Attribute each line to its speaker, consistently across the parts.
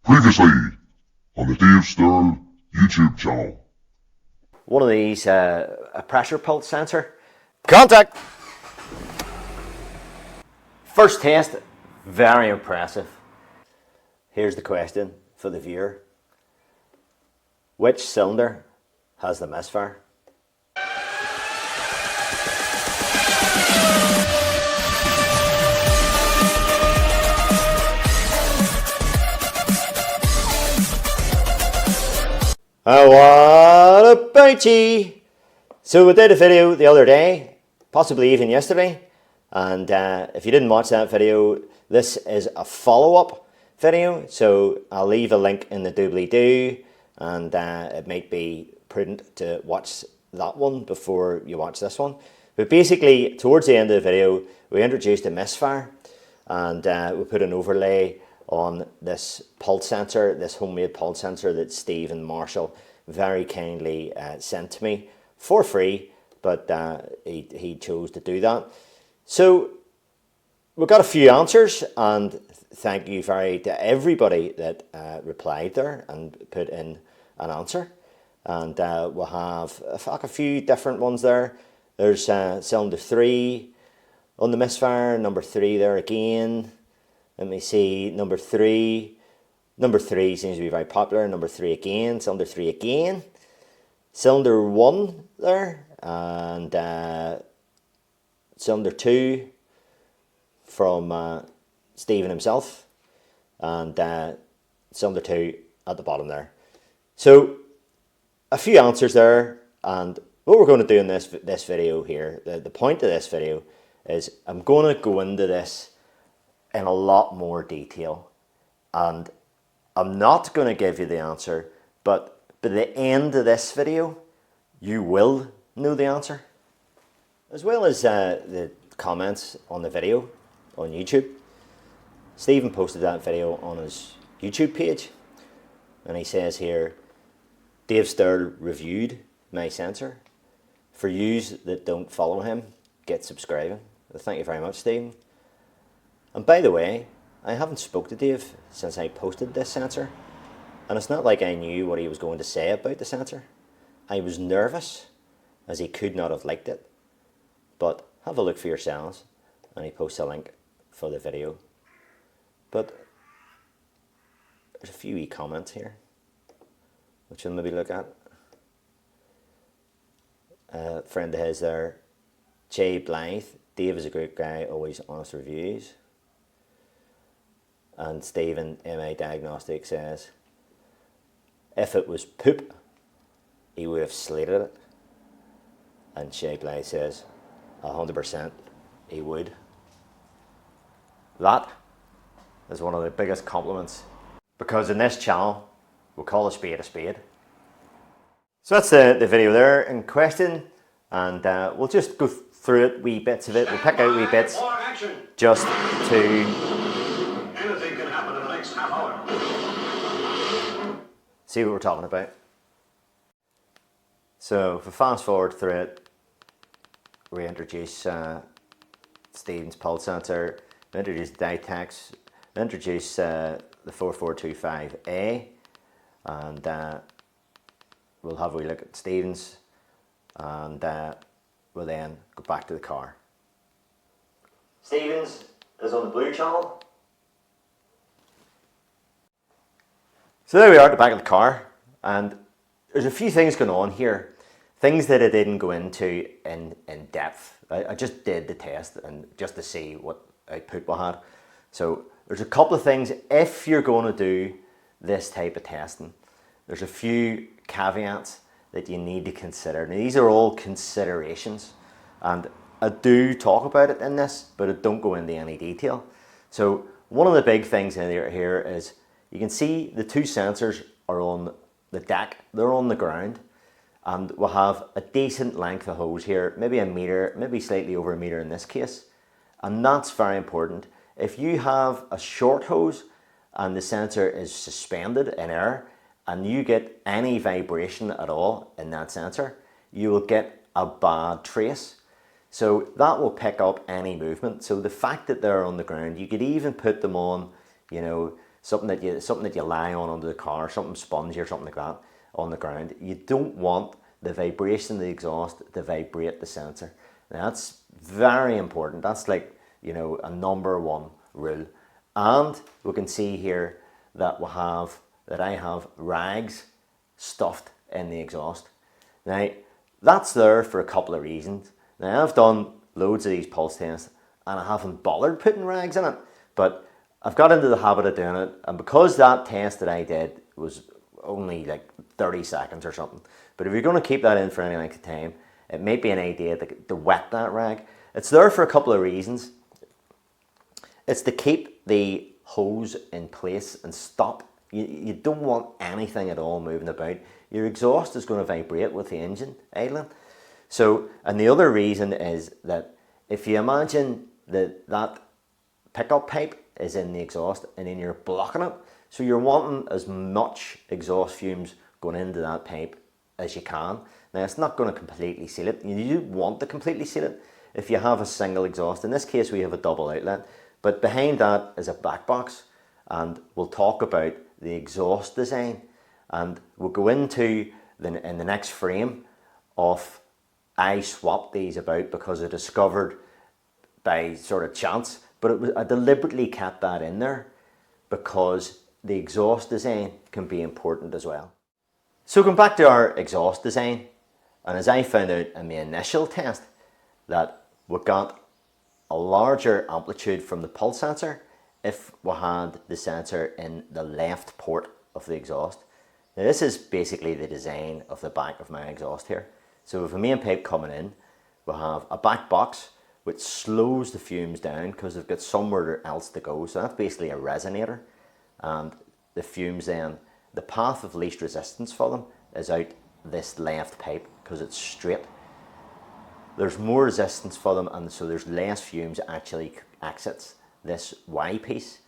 Speaker 1: Previously on the Dave Stirl YouTube channel.
Speaker 2: One of these, a pressure pulse sensor. Contact! First test, very impressive. Here's the question for the viewer. Which cylinder has the misfire? What about ye? So we did a video the other day, possibly even yesterday, and if you didn't watch that video, this is a follow-up video, so I'll leave a link in the doobly-doo, and it might be prudent to watch that one before you watch this one. But basically, towards the end of the video, we introduced a misfire, and we put an overlay on this pulse sensor, this homemade pulse sensor that Steve and Marshall very kindly sent to me for free, but he chose to do that. So we got a few answers, and thank you to everybody that replied there and put in an answer. And we'll have a few different ones there. There's cylinder 3 on the misfire, number 3 there again. Let me see, number 3. Number 3 seems to be very popular. Number 3 again, cylinder 3 again. Cylinder 1 there, and cylinder 2 from Stephen himself, and cylinder 2 at the bottom there. So a few answers there, and what we're going to do in this video here, the point of this video is I'm going to go into this in a lot more detail, and I'm not going to give you the answer, but by the end of this video, you will know the answer. As well as the comments on the video on YouTube. Stephen posted that video on his YouTube page, and he says here, Dave Stirl reviewed my sensor. For yous that don't follow him, get subscribing. Well, thank you very much, Stephen. And by the way, I haven't spoke to Dave since I posted this sensor, and it's not like I knew what he was going to say about the sensor. I was nervous, as he could not have liked it, but have a look for yourselves, and he posts a link for the video. But there's a few wee comments here, which we'll maybe look at. A friend of his there, Jay Blythe, Dave is a great guy, always honest reviews. And Stephen MA Diagnostic says, if it was poop, he would have slated it. And Shay Blythe says, 100% he would. That is one of the biggest compliments, because in this channel, we'll call a spade a spade. So that's the video there in question, and we'll just go through it, wee bits of it. We'll pick out wee bits just to see what we're talking about. So if we fast forward through it, we introduce Stephen's pulse sensor, we introduce Ditex, we introduce the 4425A, and we'll have a wee look at Stephen's, and we'll then go back to the car. Stephen's is on the blue channel. So there we are at the back of the car, and there's a few things going on here, things that I didn't go into in depth. I just did the test and just to see what output we had. So there's a couple of things, if you're going to do this type of testing, there's a few caveats that you need to consider. Now, these are all considerations, and I do talk about it in this, but I don't go into any detail. So one of the big things in here is, you can see the two sensors are on the deck, they're on the ground, and we'll have a decent length of hose here, maybe a metre, maybe slightly over a metre in this case, and that's very important. If you have a short hose and the sensor is suspended in air and you get any vibration at all in that sensor, you will get a bad trace. So that will pick up any movement. So the fact that they're on the ground, you could even put them on, you know, something that you lie on under the car, something spongy or something like that on the ground. You don't want the vibration of the exhaust to vibrate the sensor. Now, that's very important. That's like, you know, a number one rule. And we can see here that I have rags stuffed in the exhaust. Now, that's there for a couple of reasons. Now, I've done loads of these pulse tests and I haven't bothered putting rags in it, but I've got into the habit of doing it, and because that test that I did was only like 30 seconds or something, but if you're going to keep that in for any length of time, it may be an idea to wet that rag. It's there for a couple of reasons. It's to keep the hose in place and stop. You don't want anything at all moving about. Your exhaust is going to vibrate with the engine idling. So, and the other reason is that if you imagine that pickup pipe is in the exhaust and then you're blocking it, so you're wanting as much exhaust fumes going into that pipe as you can. Now, it's not going to completely seal it. You want to completely seal it if you have a single exhaust. In this case, we have a double outlet, but behind that is a back box, and we'll talk about the exhaust design, and we'll go into in the next frame of I swapped these about because I discovered by sort of chance, but I deliberately kept that in there because the exhaust design can be important as well. So going back to our exhaust design, and as I found out in the initial test, that we got a larger amplitude from the pulse sensor if we had the sensor in the left port of the exhaust. Now, this is basically the design of the back of my exhaust here. So with a main pipe coming in, we'll have a back box which slows the fumes down because they've got somewhere else to go. So that's basically a resonator. And the fumes then, the path of least resistance for them is out this left pipe because it's straight. There's more resistance for them, and so there's less fumes actually exits this Y piece.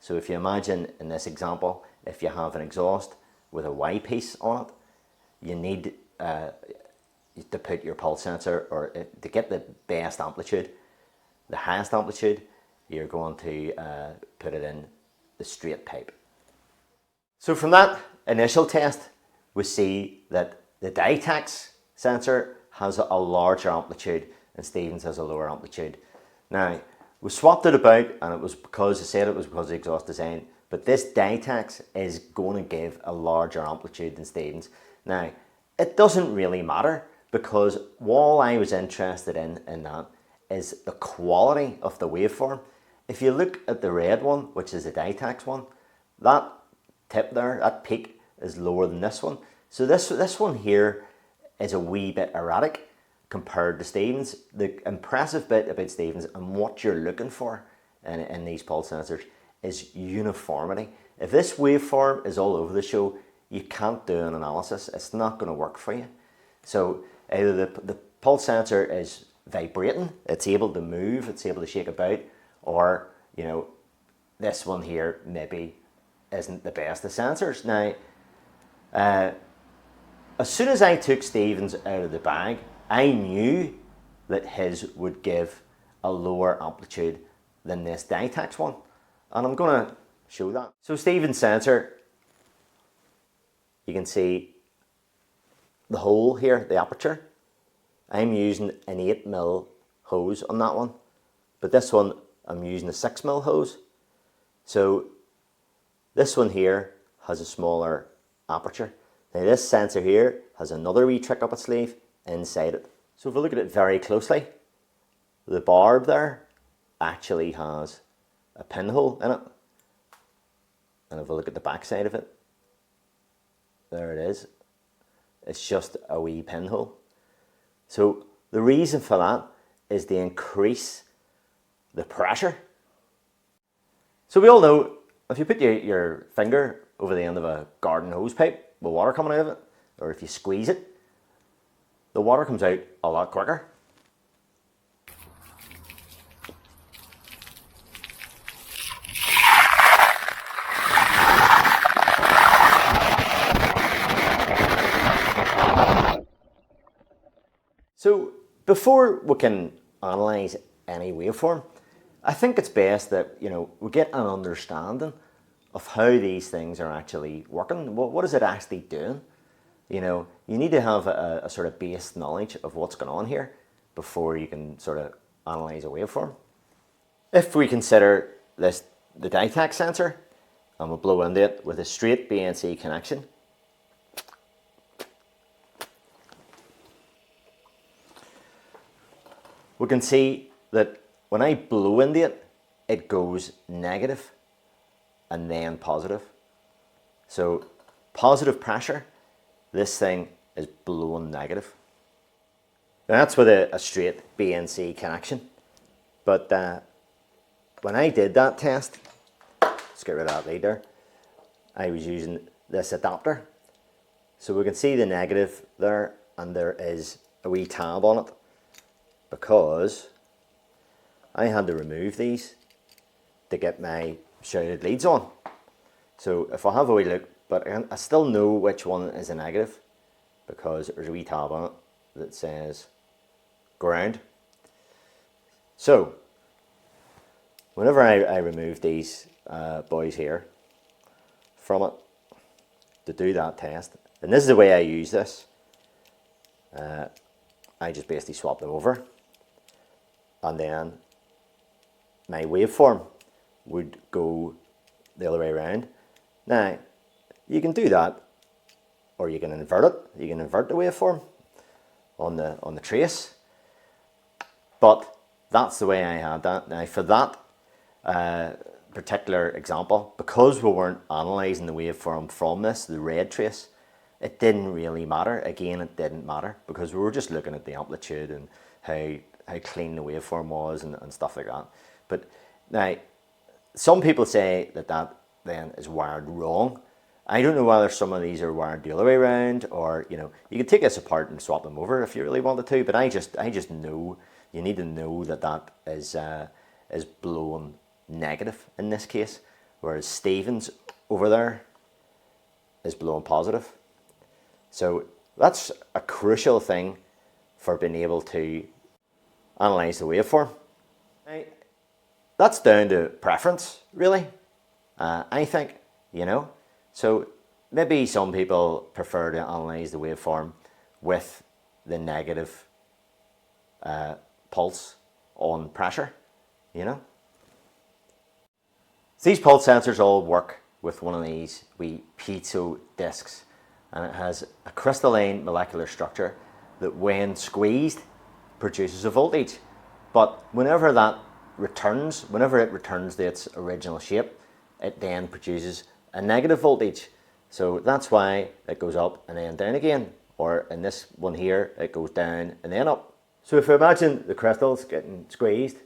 Speaker 2: So if you imagine in this example, if you have an exhaust with a Y piece on it, you need to put your pulse sensor, or to get the best amplitude, the highest amplitude, you're going to put it in the straight pipe. So from that initial test, we see that the Ditex sensor has a larger amplitude and Stevens has a lower amplitude. Now, we swapped it about, and it was because I said it was because of the exhaust design, but this Ditex is going to give a larger amplitude than Stevens. Now, it doesn't really matter, because all I was interested in that is the quality of the waveform. If you look at the red one, which is the Ditex one, that tip there, that peak is lower than this one. So this one here is a wee bit erratic compared to Stevens. The impressive bit about Stevens and what you're looking for in these pulse sensors is uniformity. If this waveform is all over the show, you can't do an analysis. It's not going to work for you. So either the pulse sensor is vibrating, it's able to move, it's able to shake about, or, you know, this one here maybe isn't the best of sensors. Now, as soon as I took Stevens out of the bag, I knew that his would give a lower amplitude than this Ditex one, and I'm going to show that. So Stevens sensor, you can see the hole here, the aperture. I'm using an 8mm hose on that one, but this one I'm using a 6mm hose. So this one here has a smaller aperture. Now this sensor here has another wee trick up its sleeve inside it. So if we look at it very closely, the barb there actually has a pinhole in it. And if we look at the back side of it, there it is. It's just a wee pinhole. So the reason for that is to increase the pressure. So we all know if you put your finger over the end of a garden hose pipe with water coming out of it, or if you squeeze it, the water comes out a lot quicker. So before we can analyse any waveform, I think it's best that, you know, we get an understanding of how these things are actually working. What is it actually doing? You know, you need to have a sort of base knowledge of what's going on here before you can sort of analyze a waveform. If we consider this the Ditex sensor, and we'll blow into it with a straight BNC connection, we can see that when I blow into it, it goes negative and then positive. So positive pressure, this thing is blowing negative. Now that's with a straight BNC connection. But when I did that test, let's get rid of that lead there, I was using this adapter. So we can see the negative there, and there is a wee tab on it because I had to remove these to get my shrouded leads on. So if I have a wee look, but I still know which one is a negative because there's a wee tab on it that says ground. So whenever I remove these boys here from it to do that test, and this is the way I use this, I just basically swap them over, and then my waveform would go the other way around. Now, you can do that, or you can invert it. You can invert the waveform on the trace, but that's the way I had that. Now, for that particular example, because we weren't analysing the waveform from this, the red trace, it didn't really matter. Again, it didn't matter because we were just looking at the amplitude and how clean the waveform was and stuff like that. But now, some people say that then is wired wrong. I don't know whether some of these are wired the other way around, or you could take this apart and swap them over if you really wanted to. But I just know you need to know that is blowing negative in this case, whereas Stevens over there is blowing positive. So that's a crucial thing for being able to analyze the waveform. Now, that's down to preference, really. I think, So maybe some people prefer to analyze the waveform with the negative pulse on pressure, So these pulse sensors all work with one of these wee piezo discs, and it has a crystalline molecular structure that when squeezed produces a voltage. But whenever it returns to its original shape, it then produces a negative voltage. So that's why it goes up and then down again, or in this one here, it goes down and then up. So if you imagine the crystals getting squeezed,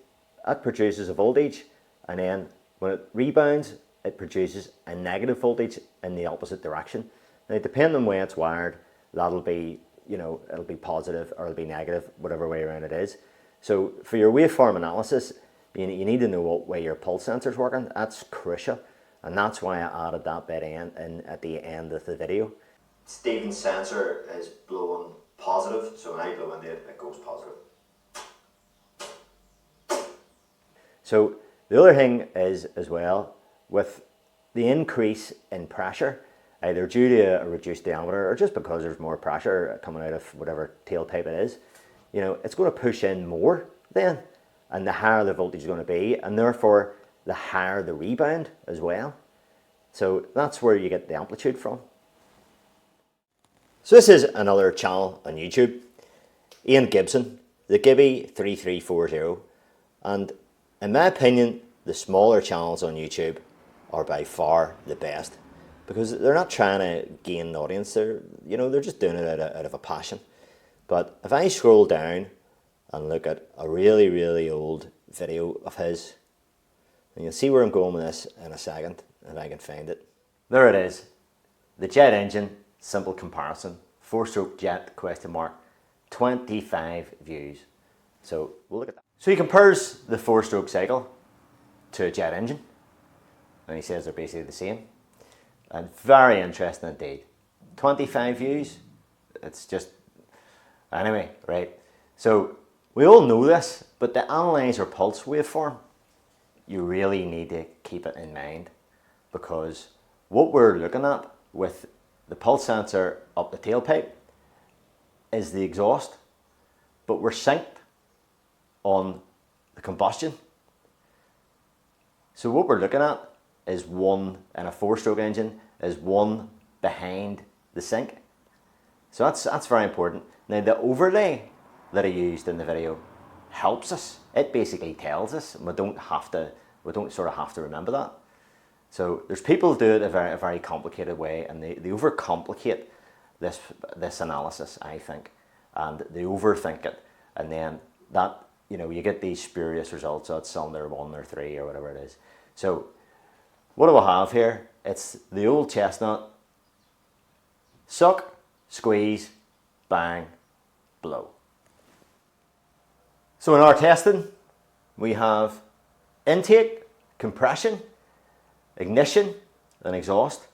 Speaker 2: that produces a voltage, and then when it rebounds, it produces a negative voltage in the opposite direction. Now, depending on where it's wired, that'll be, it'll be positive or it'll be negative, whatever way around it is. So for your waveform analysis, you need to know what way your pulse sensor's working. That's crucial, and that's why I added that bit in at the end of the video. Stevens' sensor is blowing positive, so when I blow into it, it goes positive. So the other thing is, as well, with the increase in pressure, either due to a reduced diameter or just because there's more pressure coming out of whatever tailpipe it is, it's going to push in more then, and the higher the voltage is going to be, and therefore the higher the rebound as well. So that's where you get the amplitude from. So this is another channel on YouTube, Ian Gibson, the Gibby 3340, and in my opinion, the smaller channels on YouTube are by far the best because they're not trying to gain an audience. They're just doing it out of a passion. But if I scroll down and look at a really, really old video of his, and you'll see where I'm going with this in a second, if I can find it. There it is. The jet engine, simple comparison, 4-stroke jet, 25 views. So we'll look at that. So he compares the 4-stroke cycle to a jet engine, and he says they're basically the same. And very interesting indeed. 25 views, it's just, anyway, right. So we all know this, but to analyze our pulse waveform, you really need to keep it in mind because what we're looking at with the pulse sensor up the tailpipe is the exhaust, but we're synced on the combustion. So what we're looking at is one in a 4-stroke engine, is one behind the sync. So that's very important. Now the overlay that I used in the video helps us. It basically tells us, and we don't sort of have to remember that. So there's people who do it a very complicated way, and they overcomplicate this analysis, I think, and they overthink it, and then that, you get these spurious results at cylinder 1 or 3 or whatever it is. So what do I have here? It's the old chestnut: suck, squeeze, bang, blow. So in our testing, we have intake, compression, ignition and exhaust,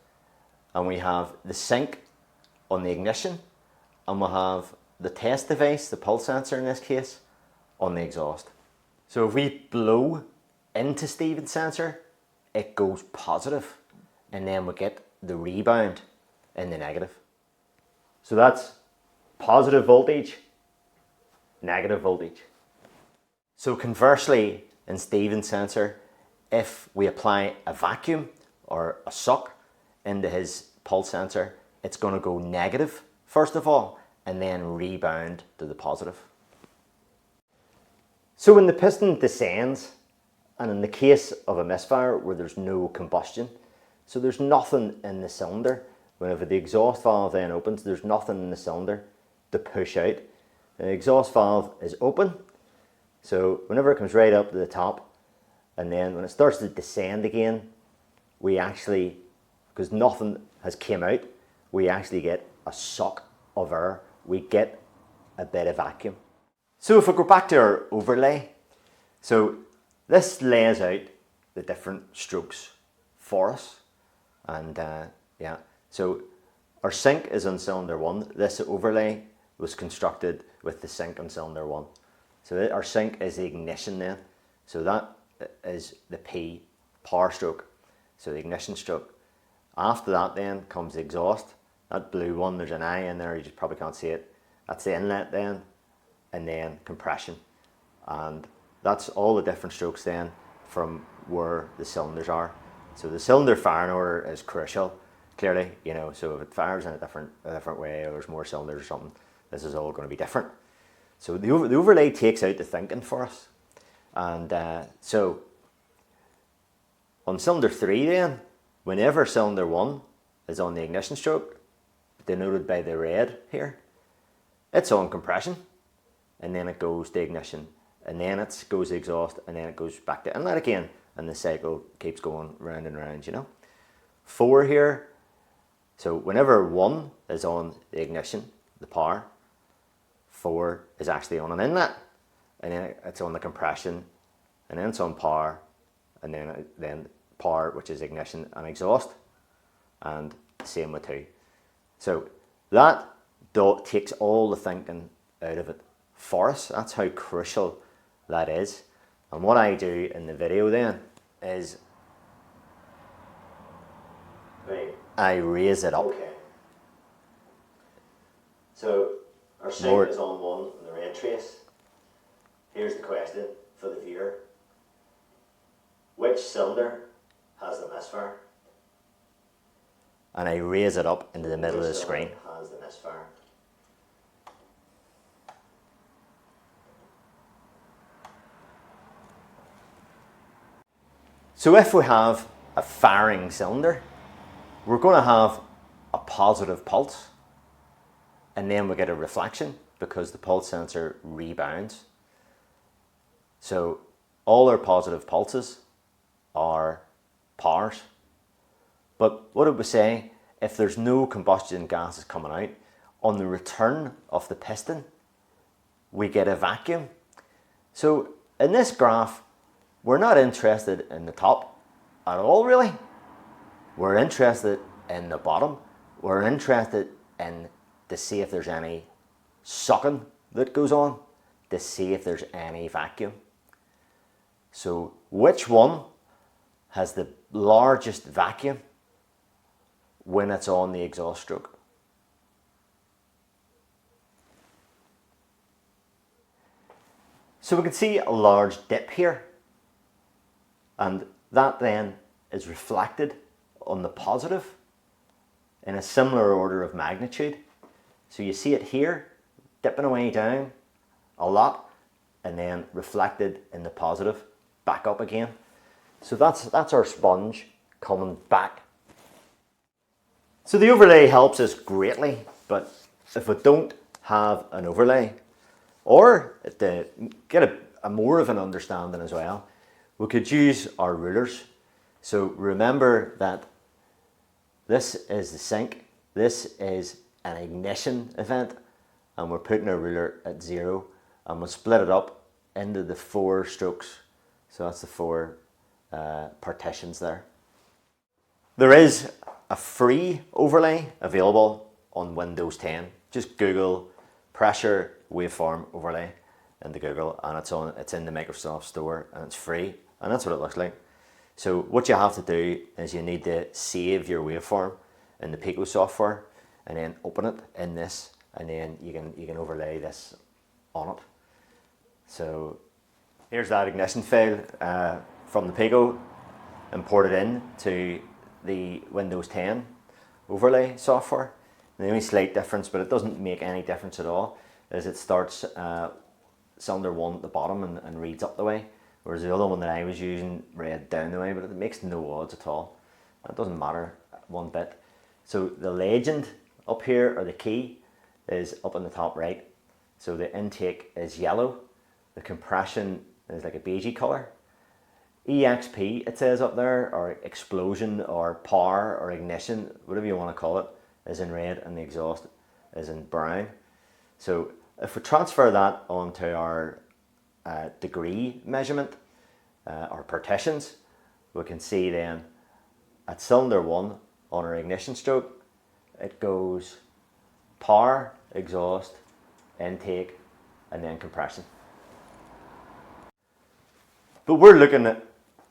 Speaker 2: and we have the sync on the ignition, and we'll have the test device, the pulse sensor in this case, on the exhaust. So if we blow into Stephen's sensor, it goes positive, and then we get the rebound in the negative. So that's positive voltage, negative voltage. So conversely, in Stephen's sensor, if we apply a vacuum or a suck into his pulse sensor, it's going to go negative first of all, and then rebound to the positive. So when the piston descends, and in the case of a misfire where there's no combustion, so there's nothing in the cylinder, whenever the exhaust valve then opens, there's nothing in the cylinder to push out. The exhaust valve is open, so whenever it comes right up to the top, and then when it starts to descend again, we actually, because nothing has came out, we actually get a suck of air. We get a bit of vacuum. So if we go back to our overlay, so this lays out the different strokes for us. And yeah, so our sync is on cylinder 1. This overlay was constructed with the sync on cylinder 1. So our sync is the ignition then. So that is the P, power stroke. So the ignition stroke. After that then comes the exhaust. That blue one, there's an I in there, you just probably can't see it. That's the inlet then, and then compression. And that's all the different strokes then from where the cylinders are. So the cylinder firing order is crucial, clearly, so if it fires in a different way, or there's more cylinders or something, this is all going to be different. So the overlay takes out the thinking for us. And so on cylinder 3 then, whenever cylinder 1 is on the ignition stroke, denoted by the red here, it's on compression, and then it goes to ignition, and then it goes to exhaust, and then it goes back to inlet again, and the cycle keeps going round and round, 4 here, so whenever 1 is on the ignition, the power, 4 is actually on an inlet, and then it's on the compression, and then it's on power, and then power, which is ignition and exhaust, and same with 2. So that takes all the thinking out of it for us. That's how crucial that is. And what I do in the video then is I raise it up. Okay. So our sync is on 1 on the red trace. Here's the question for the viewer. Which cylinder has the misfire? And I raise it up into the middle of the screen. Has the misfire? So if we have a firing cylinder, we're going to have a positive pulse, and then we get a reflection because the pulse sensor rebounds. So all our positive pulses are powers. But what did we say? If there's no combustion gases coming out, on the return of the piston, we get a vacuum. So in this graph, we're not interested in the top at all, really. We're interested in the bottom. We're interested in to see if there's any sucking that goes on, to see if there's any vacuum. So which one has the largest vacuum when it's on the exhaust stroke. So we can see a large dip here, and that then is reflected on the positive in a similar order of magnitude. So you see it here, dipping away down a lot, and then reflected in the positive, back up again. So that's our sponge coming back. So the overlay helps us greatly, but if we don't have an overlay, or to get a more of an understanding as well, we could use our rulers. So remember that this is the sink, this is an ignition event, and we're putting a ruler at 0, and we'll split it up into the 4 strokes. So that's the 4 partitions there. There is a free overlay available on Windows 10. Just Google pressure waveform overlay into Google, and it's in the Microsoft Store, and it's free, and that's what it looks like. So what you have to do is you need to save your waveform in the Pico software, and then open it in this, and then you can overlay this on it. So here's that ignition file from the Pico, imported in to the Windows 10 overlay software. And the only slight difference, but it doesn't make any difference at all, is it starts cylinder 1 at the bottom and reads up the way, whereas the other one that I was using read down the way, but it makes no odds at all. It doesn't matter one bit. So the legend up here, or the key, is up in the top right. So the intake is yellow, the compression is like a beigey colour. EXP, it says up there, or explosion, or power, or ignition, whatever you want to call it, is in red, and the exhaust is in brown. So if we transfer that onto our degree measurement, our partitions, we can see then at cylinder 1 on our ignition stroke, it goes power, exhaust, intake, and then compression. But we're looking at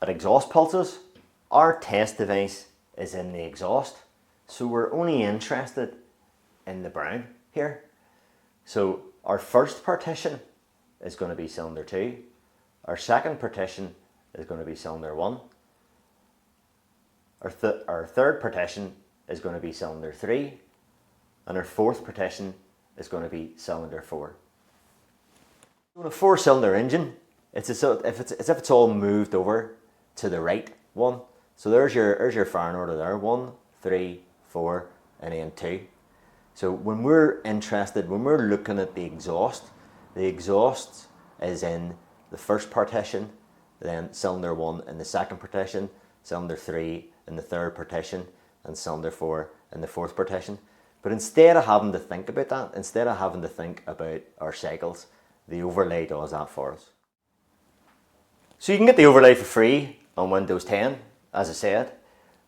Speaker 2: exhaust pulses. Our test device is in the exhaust, so we're only interested in the brown here. So our first partition is going to be cylinder 2, our second partition is going to be cylinder 1, our third partition is going to be cylinder 3, and our fourth partition is going to be cylinder 4. On a 4-cylinder engine, it's as if it's all moved over to the right one. So there's your firing order there, 1, 3, 4, and then 2. So when we're interested, when we're looking at the exhaust is in the first partition, then cylinder 1 in the second partition, cylinder 3 in the third partition, and cylinder 4 in the fourth partition. But instead of having to think about that, instead of having to think about our cycles, the overlay does that for us. So you can get the overlay for free on Windows 10, as I said,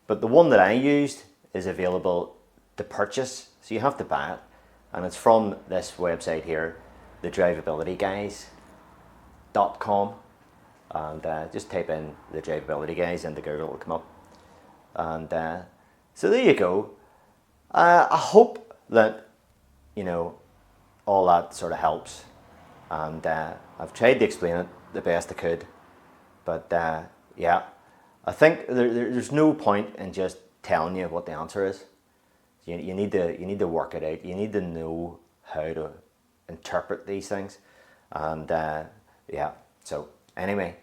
Speaker 2: but the one that I used is available to purchase, so you have to buy it, and it's from this website here, thedrivabilityguys.com, and just type in the drivability guys into Google, it'll come up. And so there you go. I hope that, you know, all that sort of helps, and I've tried to explain it the best I could, but yeah, I think there's no point in just telling you what the answer is. You need to work it out. You need to know how to interpret these things, and yeah. So anyway,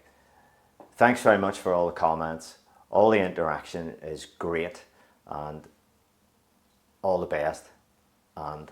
Speaker 2: thanks very much for all the comments. All the interaction is great, and all the best, and